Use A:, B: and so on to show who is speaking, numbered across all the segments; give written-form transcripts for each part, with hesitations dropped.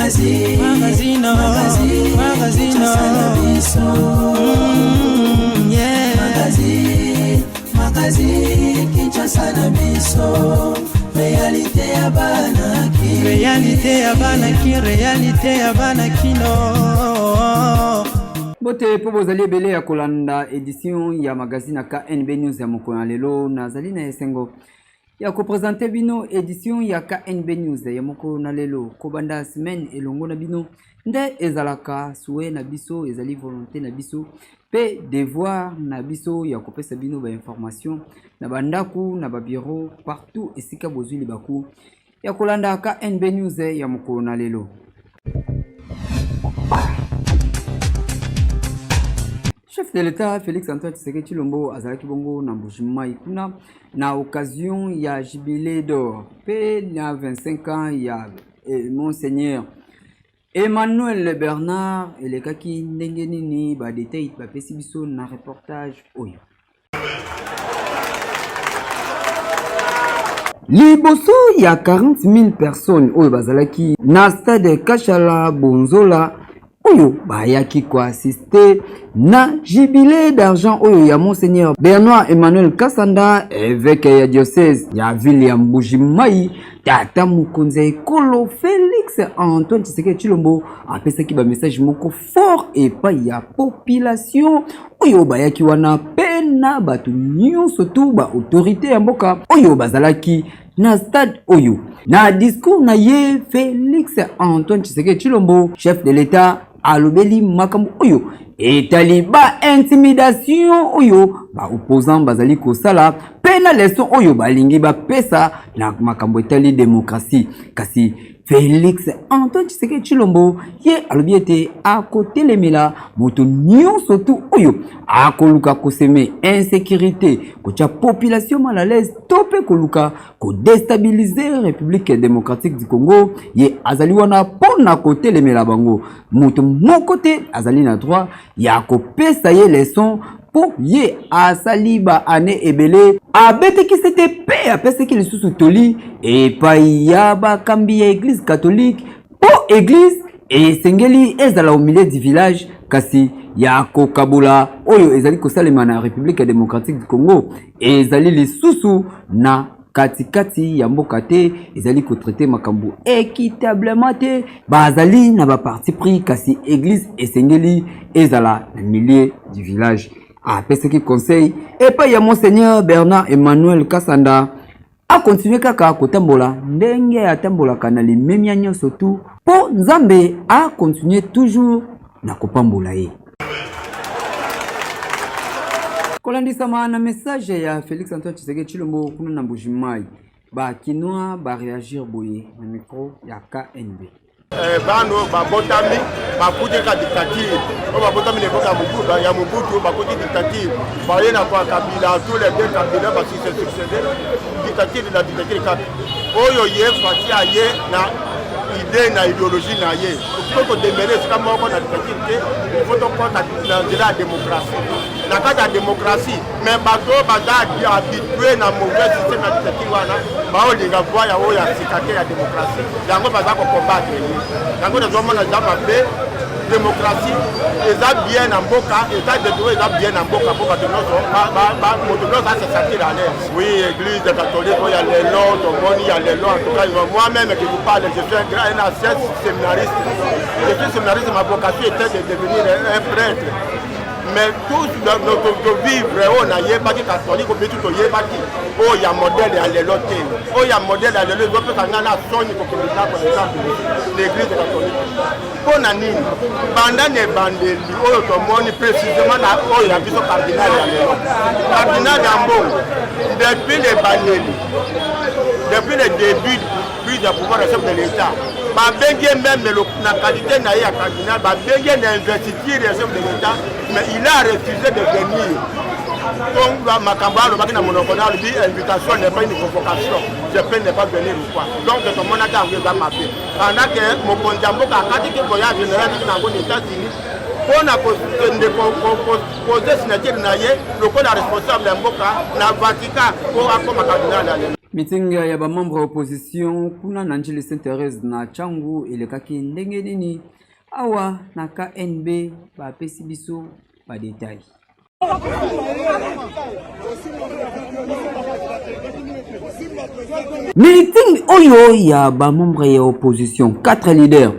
A: Magazino Magazine Kinshasa na biso réalité ya banaki réalité ya banakino.
B: Bote po bozali ebele ya kolanda édition ya magazine KNB News ya mokona lelo nazali na esengo ya ko présenter bino édition ya KNB News ya mokona lelo kobanda semaine elongo na bino nde ezalaka souhait na biso ezali volonté na biso pe devoir na biso ya kopesa bino ba information na bandaku na ba bureau partout esika bozuli baku ya kolanda KNB News ya mokona lelo. Chef de l'État Félix Antoine Tshisekedi Tshilombo azalaki bongo na Mbuji-Mayi kuna na occasion ya jubilé d'or pe na 25 ans ya Monseigneur Emmanuel Bernard elekaki ndenge nini ba détail ba pesi biso na reportage oyo. Liboso ya 40,000 personnes oyo bazalaki na stade Kashala Bonzola oyo bayaki ko assister na jubilé d'argent oyo ya Monseigneur Bernard Emmanuel Kasanda évêque ya diocèse ya ville ya Mbuji-Mayi tata mokonzi ekolo Félix Antoine Tshisekedi Tshilombo apesaki ba message moko fort epai ya population oyo bayaki wana pena bato nyonso tu ba autorité ya mboka oyo bazalaki na stade oyo. Na discours na ye Félix Antoine Tshisekedi Tshilombo chef de l'État alobeli makambo oyo etali ba intimidation oyo ba opposant bazali kosala pena leçon oyo balingi ba pesa na makambo etali démocratie kasi Félix Antoine Tshisekedi Tshilombo ye alobi ete akotelemela moto nyonso tu oyo akoluka koseme insécurité kotia population mal à l'aise tope koluka ko déstabiliser République démocratique du Congo ye azali wana pona kotelemela bango moto moko te azali na droit ya kopesa ye leçon po ye asali ba ane ebele abeteki sete pe apeseki lisusu toli epai ya bakambi ya église catholique po église esengeli ezala au milieu du village kasi ya kokabula oyo ezali kosalema na République démocratique du Congo ezali lisusu na katikati ya mboka te ezali ko traiter makambo équitablement te bazali na ba parti pris kasi église esengeli ezala na milieu du village. Apeseki conseil epai ya Monseigneur Bernard Emmanuel Kasanda a continué kaka kotambola ndenge atambolaka na limemia nyonso tu po Nzambe a continué toujours na kopambola ye. Kolandisama na message ya Félix Antoine Tshisekedi Tshilombo kuna na Mbuji-Mayi ba kinoa ba réagir boye na micro ya KNB.
C: Bano babotami bakuje ka dictature o babotami le boka mubutu ya mubutu bakuje dictature baye na kwa Kabila tous les deux Kabila ba se succéder dictature na dictature ka oyo ye fati aye na idée na idéologie na ye ko demele sika moko na dictature il faut donc na la démocratie na kata démocratie mais bato baza habitué na mauvais système na dictature wana bao linga voya oya sikate ya démocratie yango baza ko combattre yango nazomona zama pe démocratie eza bien na mboka état de droit eza bien na mboka po bato nyonso moto nyonso se sentir à l'aise. Oui, église catholique il y a les lois tomoni il y a les lois en tout cas moi-même qui vous parle je suis un ancien séminariste je suis séminariste ma vocation était de devenir un prêtre mais tous notre vivre on a yebaki catholique obetu to yebaki o ya modèle ya lelo te o ya modèle ya lelo zo pesa ngana soni ko komisa kwa exemple l'église catholique pona nini banda ne bandeli oyo to moni précisément na o ya biso cardinal ya lelo cardinal ya mbongo depuis les bandeli depuis le début du pouvoir de chef de l'État babengi même la qualité na ya cardinal babengi na investiture ya chef de l'État mais il a refusé de venir. Donc Makambalo bakina monokonal bi invitation n'est pas une convocation je peux ne pas venir ou quoi donc tout le monde a engagé ma paix pendant que mon konjambo ka kati ke voyage général na ngo États-Unis on a posé signature na ye le responsable de mboka na Vatican pour akoma cardinal.
B: Meeting ya ba membre opposition kuna na njili Sainte-Thérèse na Changu elekaki ndenge nini awa na KNB ba pesi biso ba détail. Meeting oyo ya ba membre ya opposition 4 leaders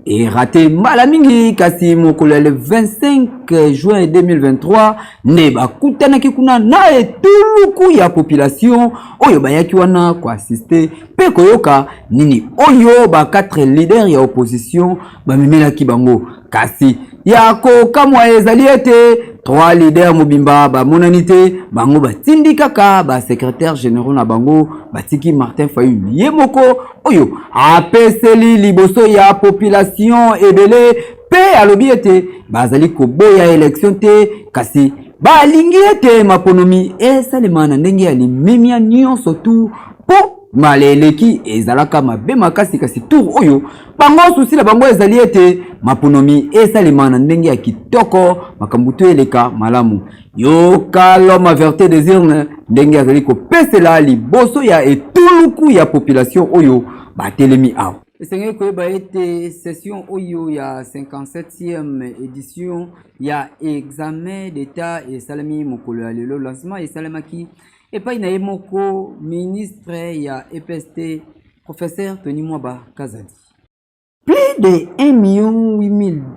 B: et raté malamingi kasi mokolo le 25 juin 2023 ne bakutana kikuna na etuluku ya population oyo bayaki wana ko assister pe koyoka nini oyo ba 4 leaders ya opposition bamemelaki bango kasi yako kamwa ezali ete 3 leaders mobimba ba monanité bango batindi kaka ba secrétaire général na bango batiki Martin Fayulu yemoko oyo apeseli liboso ya population ebele pe alobi ete bazali koboya élection te kasi balingi ete maponomi esalema na ndenge ya limemia nyonso tu po maleleki ezalaka mabe makasi kasi tour oyo bango susi na bango ezali ete maponomi esalema na ndenge ya kitoko makambo to eleka malamu yoka l'homme averti des urnes ndenge azali kopesela liboso ya etuluku ya population oyo batelemi awa. Esengeli koyeba ete session oyo ya 57e édition ya examen d'état esalemi mokolo ya lelo lancement esalemaki epai na ye moko ministre ya EPST professeur Tony Mwaba Kazadi. Plus de 1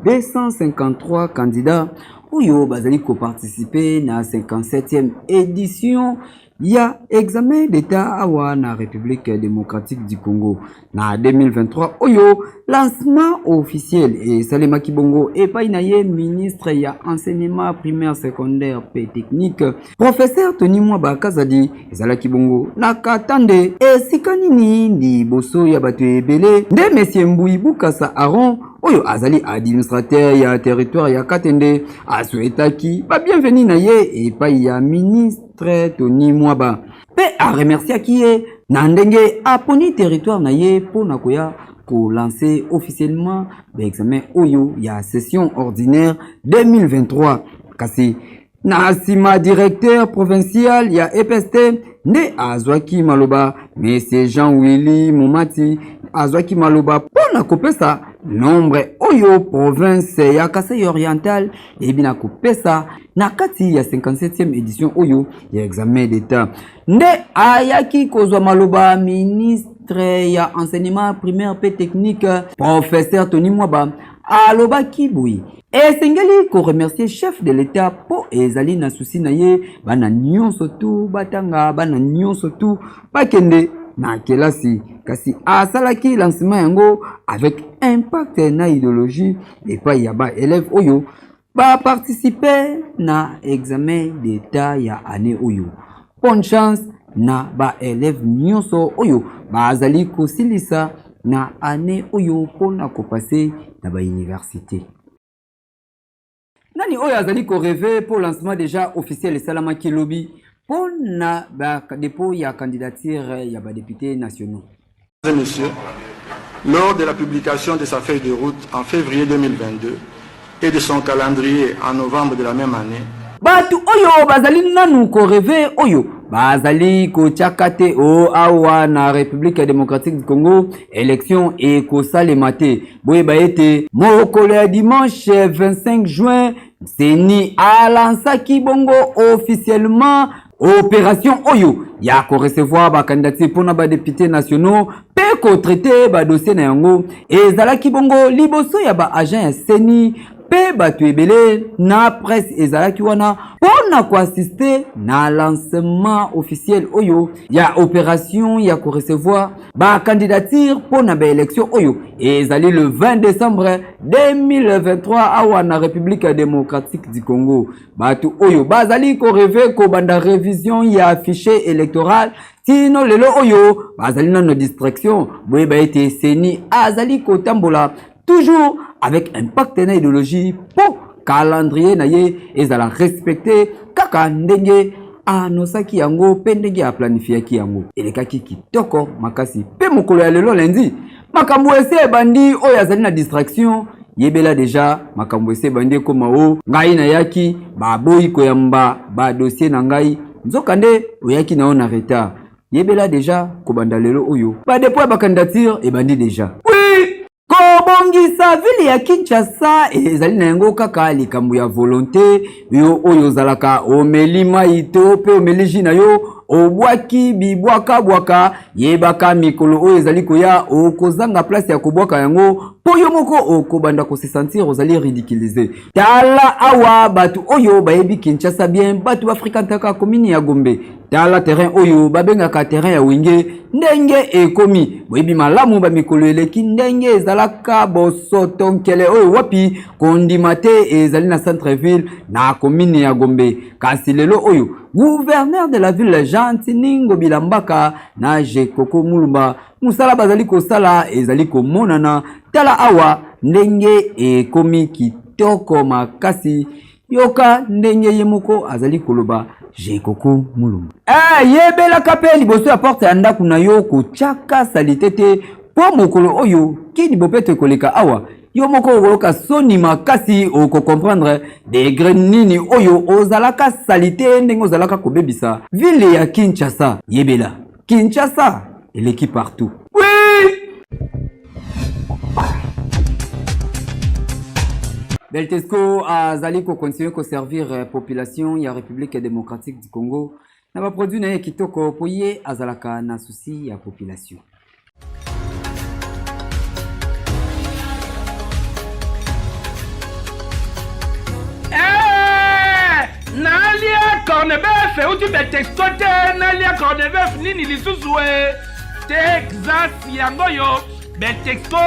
B: 8253 candidats oyo bazali ko participer na 57e édition ya examen d'état awa na République démocratique du Congo na 2023 oyo lancement officiel et Salema Kibongo epai na ye ministre ya enseignement primaire secondaire et technique professeur Tony Mwaba Kazadi ezala Kibongo na katande esika nini ndi boso ya bato ebele nde monsieur Mbui Bukasa Aron oyo azali administrateur ya territoire ya Katende asuetaki ba bienvenue na ye epai ya ministre Tony Mwaba pe a remercier ki ye na ndenge aponi territoire na ye pona koya ko lancer officiellement l'examen oyo ya session ordinaire 2023 kasi na sima directeur provincial ya EPST nde azwaki maloba monsieur Jean-Willy Momati azwaki maloba pona kopesa nombre oyo province ya Kasai Oriental ebina kopesa na kati ya 57e édition oyo ya examen d'état nde ayaki kozwa maloba ministre ya enseignement primaire pe technique professeur Tony Mwaba alobaki boui esengeli ko remercier chef de l'état po ezali na souci na ye bana nyonso tu batanga bana nyonso tu bakende na kelasi kasi asalaki lancement yango avec impact na idéologie et pas yaba élève oyo ba participer na examen d'état ya année oyo bonne chance na ba élève nyonso oyo bazali kosilisa na année oyo pona ko passer na ba université. Nani oyo azali ko rêver pour lancement déjà officiel et salama kilobi pour na ba dépôt ya candidature ya ba députés nationaux.
D: Mesdames et messieurs, lors de la publication de sa feuille de route en février 2022 et de son calendrier en novembre de la même année,
B: batu oyo bazali nanu ko rêver oyo bazali ko chakate o awa na République démocratique du Congo élection et ko salemate boye baete mokolo ya dimanche 25 juin seni alansaki bongo officiellement opération oyo ya ko recevoir ba candidature pour na ba députés nationaux pe ko traiter ba dossier na yango ezalaki bongo liboso ya ba agent ya seni pe batu ebele na presse ezalaki wana pona ko assister na lancement officiel oyo ya opération ya ko recevoir ba candidature pona ba élection oyo ezali le 20 décembre 2023 awa na République démocratique du Congo batu oyo bazali ko rêver ko banda révision ya fichier électoral tino lelo oyo bazali na distraction boye ba ete seni azali ko tambola toujours avec impact na idéologie pour calendrier na ye ezala respecter kaka ndenge anosaki yango pe ndenge a planifiaki yango elekaki kitoko makasi pe mokolo ya lelo lundi makambo ese bandi oyo azali na distraction yebela déjà makambo ese bandi koma o ngai na yaki ba boyi koyamba ba dossier na ngai nzoka nde oyaki na ona retard yebela déjà kobanda lelo oyo badepo ya bakandidature ebandi déjà. Oui, kobongisa vile ya Kinshasa ezali na yango kaka likambo ya volonté yo oyo zalaka omeli mai to pe omeli jina yo obwaki bibwaka yebaka mikolo oyo ezali koya okozanga place ya kobwaka yango po yo moko okobanda ko se sentir ozali ridiculiser. Tala awa batu oyo bayebi Kinshasa bien, batu Afrika ntaka komini ya Gombe. Tala terrain oyo babengaka terrain ya Wenge ndenge ekomi boyebi malamu ba mikolo eleki ndenge ezalaka bosoto nkele oyo wapi kondima te ezali na centre-ville na komini ya Gombe. Kasi lelo oyo gouverneur de la ville Jean-Tiningo Bilambaka na Jekoko Mulumba musala bazali kosala ezali komonana. Tala awa ndenge ekomi kitoko makasi yoka ndenge yemoko azali koloba Jekoko Mulumba. Yebela kape liboso ya porte ya ndaku na yo kochaka salitete po mokolo oyo kini bopeto koleka awa yo moko okoloka soni makasi oko comprendre degré nini oyo ozalaka salite ndenge ozalaka kobebisa ville ya Kinshasa. Yebela Kinshasa eleki partout. Oui! Beltesco azali ko continuer ko servir population ya République démocratique du Congo na ba produit na ye kitoko poye azalaka na souci ya population.
E: Nalia Cornebef uti Beltesco te nalia Cornebef nini lisusu Texas yango yo Beltesco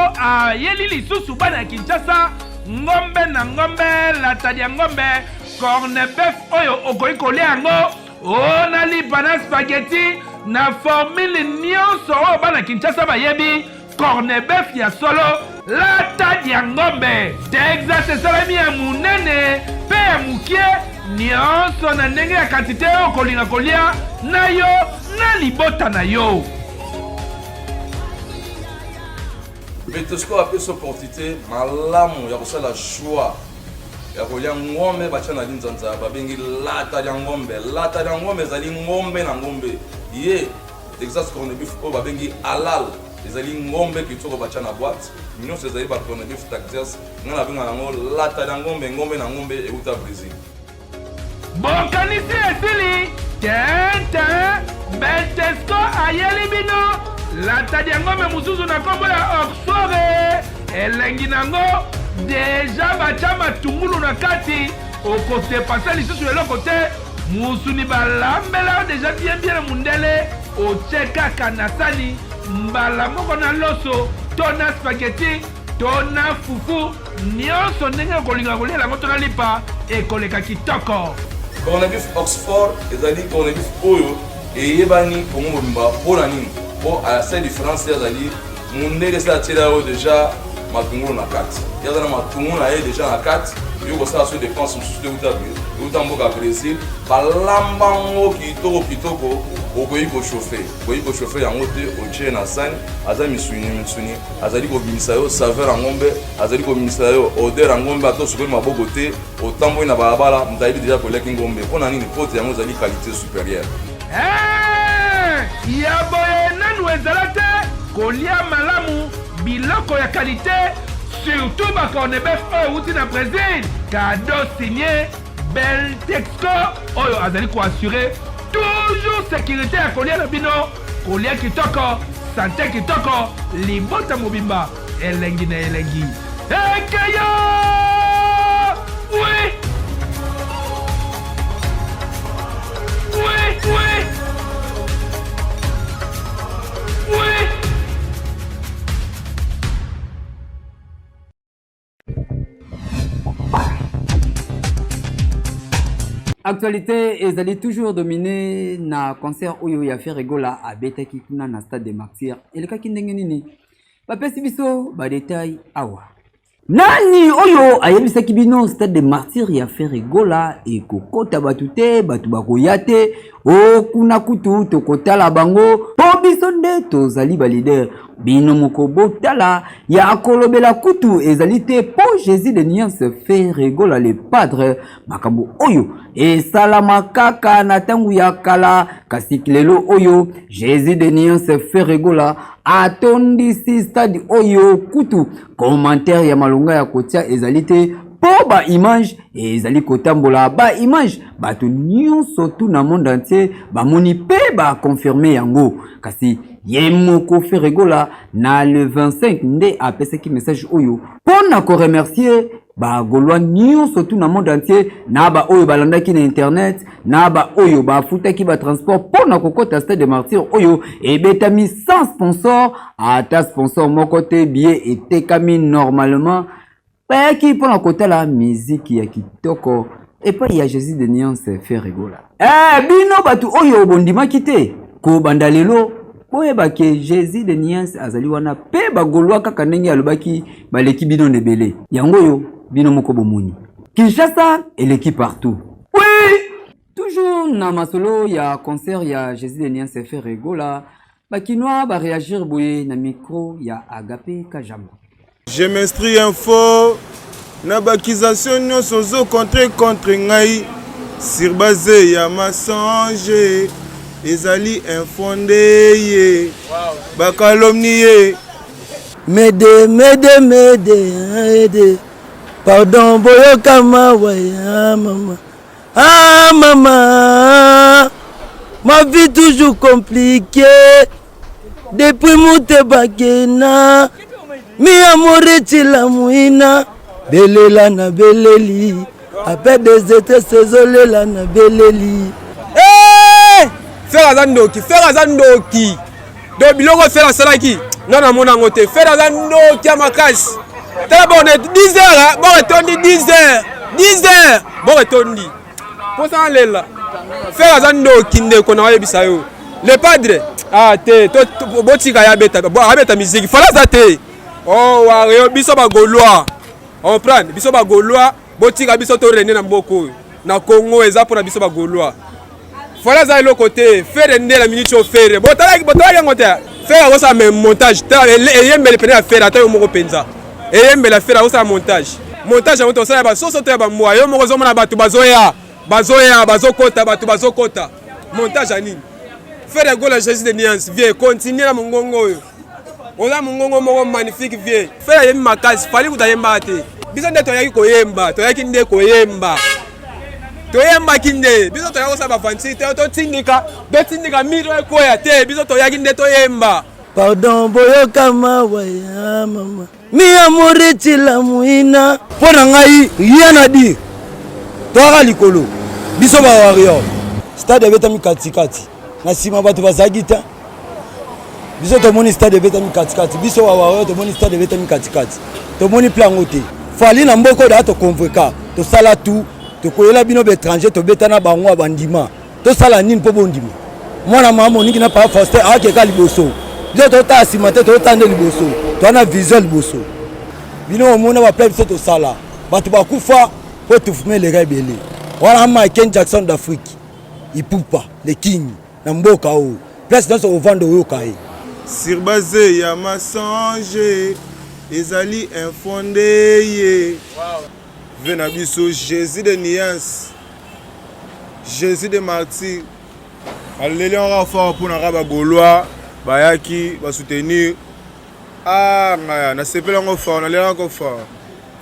E: yeli lisusu bana Kinshasa ngombe na ngombe latadi ya ngombe Cornebef oyo okoki kolia yango onalipa na spaghetti na formule nyonso oyo bana Kinshasa bayebi Cornebef ya solo latadi ya ngombe. Texas esalami ya munene pe ya mukie nyonso na ndenge ya kantite oyo kolinga kolia na yo na libota na yo.
F: Beltesco a pris opportunité malamu ya kosala choix ya kolia ngombe batia na linzanza babengi lata ya ngombe. Lata ya ngombe ezali ngombe na ngombe ye Texas Cornebif oyo babengi halal ezali ngombe kitoko batia na boîte nyonso ezali ba Cornebif Texas nga na benga nango lata ya ngombe ngombe na ngombe euta Brésil.
E: Bokanisi esili tete Beltesco ayeli bino latadi ya ngombe mususu na kombo ya Oxford elengi nango deja batia matungulu na kati okosepasa lisusu eloko te musuni balambela deja bien na mundele otie kaka na sani mbala moko na loso to na spaghetti to na fufu nyonso ndenge okolinga kolia yango to na lipa ekoleka kitoko.
F: Cornebif Oxford ezali Cornebif oyo eyebani kongo mobimba mpona nini po a sa différence ezali mundele sa tira oyo deja matungulu na kati yazana matungulu na ye deja na kati yo kosala so dépense mosusu euta mboka Brésil balamba ngo kitoko okoki kochauffe yango te otie na sani aza misuni azali kobimisa yo saveur ya ngombe azali kobimisa yo odeur ya ngombe ata osukoli maboko te otamboli na balabala motayebi deja koleki ngombe mpona nini pote yango ezali qualité supérieure.
E: Ya boye nanu ezala te kolia malamu biloko ya qualité surtout ba Cornebef oyo uti na Brésil cadeau signé Beltesco oyo azali ko assurer toujours sécurité ya kolia na bino kolia kitoko santé kitoko libota mobimba elengi na elengi ekeyo. Oui oui oui oui.
B: Actualité ezali toujours dominée na concert oyo ya Ferregola abetaki kuna na stade des Martyrs. Elekaki ndenge nini? Bapesi biso ba détail awa. Nani oyo ayebisaki bino stade des Martyrs ya Ferregola ekokota batu te batu bakoya te o kuna kutu tokotala bango po biso nde tozali ba leader bino moko botala ya kolobela kutu ezali te po Jésus de Nuance fait rigola le padre makambo oyo esalama kaka na tangu ya kala kasi lelo oyo Jésus de Nuance fait rigola atondisi stade oyo kutu commentaire ya malonga ya kotia ezali te po ba image ezali kotambola ba image bato nyonso tu na monde entier bamoni pe ba confirmer yango kasi ye moko fait rigola na le 25 nde apesaki message oyo pona ko remercier ba golwa nyonso tu na monde entier na ba oyo balandaki na internet na ba oyo ba futaki ba transport pona kokota stade de martyr oyo ebetami sans sponsor ata sponsor moko te billet etekami normalement qui pour côté la musique ya kitoko et pas ya Jésus de Nuance fait rigola bino batu oyo bondima kite ko bandalelo boye ba ke Jésus de Nuance azali wana pe ba golwa kaka ndenge alobaki baleki bino nebele yango yo bino moko bomoni Kinshasa eleki partout oui toujours na masolo ya concert ya Jésus de Nuance fait rigola ba kinwa ba réagir boye na micro ya Agapé Kajama.
C: Je m'instruis info na bakisation nyonso zo contre ngai sur base ya mensonge ezali infondé ye bakalomnie
A: Mede pardon boyoka mawa ya mama maman ma vie toujours compliquée depuis moute bakena mi amore tila muina belela na beleli après des étés sézolela na beleli
G: faire azandoki do biloko faire asalaki nana mona ngote faire azandoki ya makasi tala bon 10h bon retondi 10h bon retondi posa lela faire azandoki ndeko na yebisa yo le padre te to botika ya beta musique fala za te oh wario biso ba Gaulois on prend biso ba Gaulois botika biso to rene na mboko na Congo eza pour biso ba Gaulois voilà ça le côté faire rene la minute au faire botala ngote faire ça même montage et yembele pena faire ata yo moko penza et yembele faire ça montage en to ça ba soso to ba mwa yo moko zo mona batu bazoya bazokota batu bazokota montage anini faire gola Jésus de Nuance vieux continuer la mongongo yo ola mongongo moko magnifique vieux faire yemi makasi fali kutayemba te biso nde toyaki koyemba toyaki nde koyemba kinde biso toyaki kosala bafansi te totindika mito ekoya te biso toyaki nde toyemba
A: pardon boyoka mawa ya mama mi amore tila muina mpo na ngai rien à dire toaka likolo biso bawario stade ebetami katikati na nsima bato bazalaki te biso tomoni stade ebetami katikati biso wawario tomoni stade ebetami katikati tomoni plango te fali na mboko da toconvoka tosala tu tokoyela bino baétranger tobetana bango bandima tosala nini mpo bondima mwana mama moningi na papa Faustin akeka liboso biso totala nsima te totande liboso toana vision liboso bino omona baple biso tosala bato bakufa mpo tofumele ebele wana Michael Jackson d'Afrique ipupa le king na mboka oyo place nyonso ovanda oyoka ye
C: sur base ya mensonge ezali infondé ye vena biso Jésus de Nuance Jésus de martyr aleli on fort pour na ba Gaulois bayaki ba soutenir ngaya na sepela ngo fort na lela ngo fort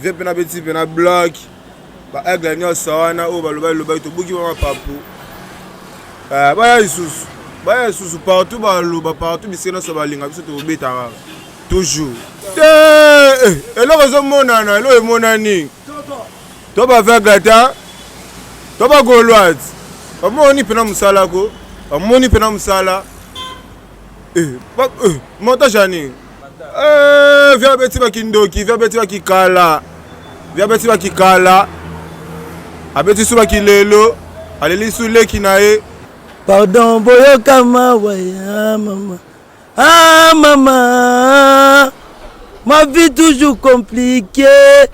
C: vie pena beti pena block ba aigle nyonso wana o baloba to buki ba papu baya isusu partout baloba partout bisena so balinga biso to betara toujours eloko ezomonana elo emonani to bavagata to bagolwat bamoni pena mosala ko bamoni pena mosala montage ani via beti bakindoki via beti bakikala abeti su bakilelo aleli su leki na ye
A: pardon boyoka mawa ya mama maman ma vie toujours compliquée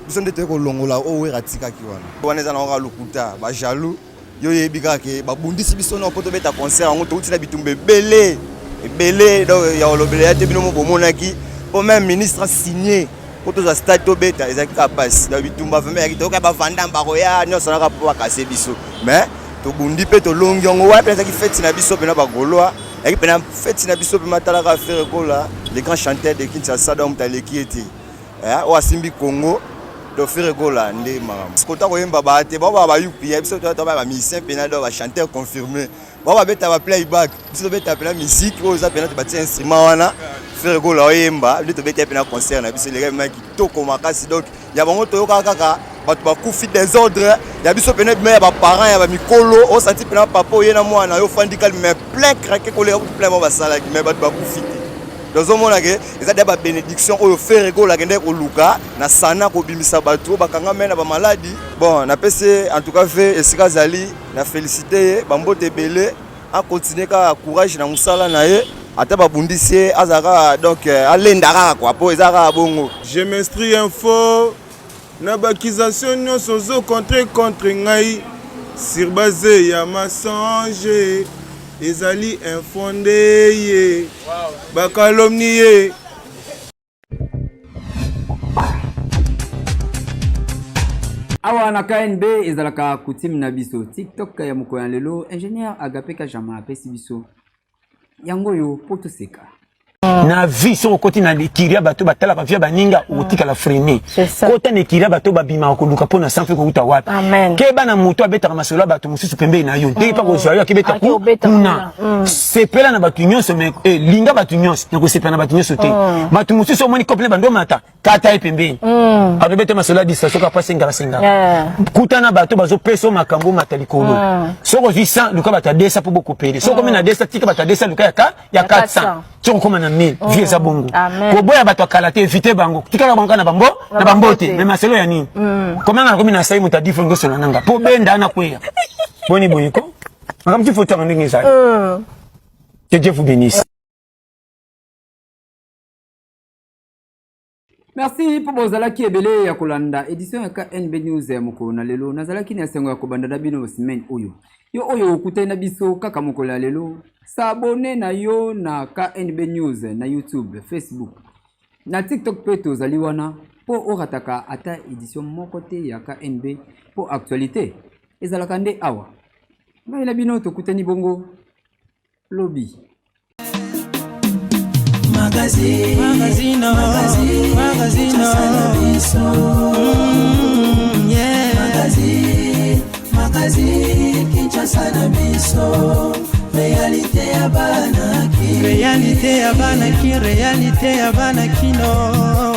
H: biso nde toye kolongola oyo eratikaki wana eza na oka lokuta bajaloux yo yebi kaka ke babundisi biso na po tobeta concert yango touti na bitumba ebele ebele donc ya olobele ya te bino mo bomonaki po même ministre a signé pour tous stade to beta ezaki kapasi na bitumba vraiment ya kitoka ba vanda mbaroya nyonso na kapo bakase biso mais to bundi pe to longi ngo wa pe ezaki fête na biso pe na bagoloa et puis na fête na biso pe matala ka faire kola les grands chanteurs de Kinshasa donc taleki eti o asimbi Congo do faire kola nde mama skota ko yemba ba te ba yupi ya biso to ba musicien pe na do ba chanteur confirmé ba beta ba playback biso beta pe la musique o za pe na ba instrument wana faire kola oyemba nde to beta pe na concert na biso les gars maki to ko makasi donc ya bango to yoka kaka bato bakufi désordre ya biso pene me ya baparents ya bamikolo osenti pena papa oyena mwana yo fandikali mais plein craqué kolega plein mo basalaki mais bato bakufi te dozomona ke eza de babénédiction oyo fere kolakende koluka na sana kobimisa bato bakanga me na bamaladi bon napesi en tout cas fe esika zali na félicité ye bambote ebele akontinue kaka courage na mosala na ye ata babundisi ye azaka donc alenda kaka kwa po eza kaka bongo.
I: Je m'instruis info na bakisation nyonso zo contre ngai sur base ya mensonge ezali infondé ye bakalomni ye.
B: Awa na KNB ezalaka coutume na biso TikTok ya moko ya lelo ingénieur Agape Kajama apesi biso yango yo poto seka
J: na vie sur côté na kiria bato batala ba via baninga otika la freiner kota ne kiria bato babima ko luka pona sanfe ko uta wata ke bana moto abeta masolo bato mususu pembe na yo te pa ko zoya ke beta kuna sepela na bato nyonso me linga bato nyonso na ko sepela na bato nyonso te bato mususu moni couple bando mata kata e pembe ado beta masolo di soka pa singa kuta na bato bazo peso makambo matalikolo soko visa luka bata desa po boko pele soko mena desa tika bata desa luka ya 400 toko koma na 1000 vie za bongo ko boya bato kala te éviter bango tikala bango na bambo te mais maselo ya nini comment na komi na sai muta different so nanga po benda na kweya boni boyiko makamti foto ngenge sai que Dieu vous bénisse.
B: Merci pour bozalaki ebele ya kolanda édition ya KNB News ya moko na lelo nazalaki na sengo ya kobanda bino semaine oyo yo oyo okutai na biso kaka moko la lelo s'abonner na yo na KNB News na YouTube, Facebook na TikTok pe tozali wana po orataka ata édition moko te ya KNB po actualité ezalaka nde awa ngai na bino tokutani bongo lobby Magazine Kinshasa na biso réalité ya banaki réalité ya banaki no